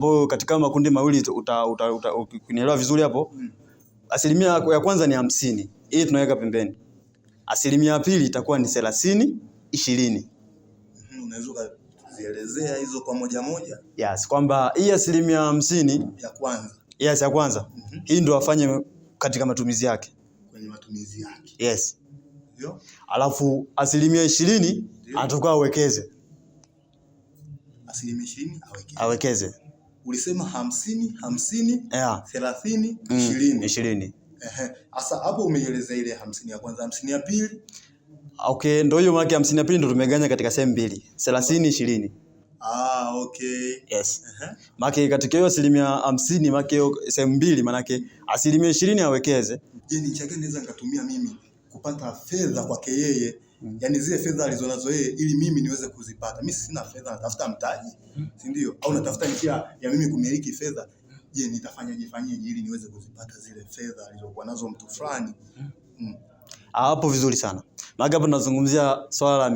Kwa katika makundi mawili ukinielewa vizuri hapo. Asilimia ya kwanza ni 50. Hii tunaweka pembeni. Asilimia ya pili itakuwa ni 30-20. Unaweza kuzielezea hizo kwa moja moja? Yes, kwamba hii asilimia 50 ya kwanza. Yes, ya kwanza. Hii ndio afanye katika matumizi yake. Kwenye matumizi yake. Yes. Ndio. Alafu asilimia 20 anatakiwa awekeze. Asilimia 20 awekeze. Ulisema 50, yeah. 30, 20. 20. Asa hapo umeeleza ile 50 ya kwanza, 50 ya pili. Okay, ndio hiyo maana 50 ya pili ndio tumeganya katika sehemu mbili. 30, 20. Okay. Yes. Maana katika hiyo asilimia 50 maana hiyo sehemu mbili maana asilimia 20 awekeze. Je, ni chake naweza nikatumia mimi kupata fedha kwake yeye? Yaani zile fedha alizonazo yeye ili mimi niweze kuzipata. Mimi sina fedha, natafuta mtaji, si ndio? Au natafuta njia ya mimi kumiliki fedha. Je, nitafanyaje ili niweze kuzipata zile fedha alizokuwa nazo mtu fulani? Hapo vizuri sana. Maana hapo tunazungumzia swala la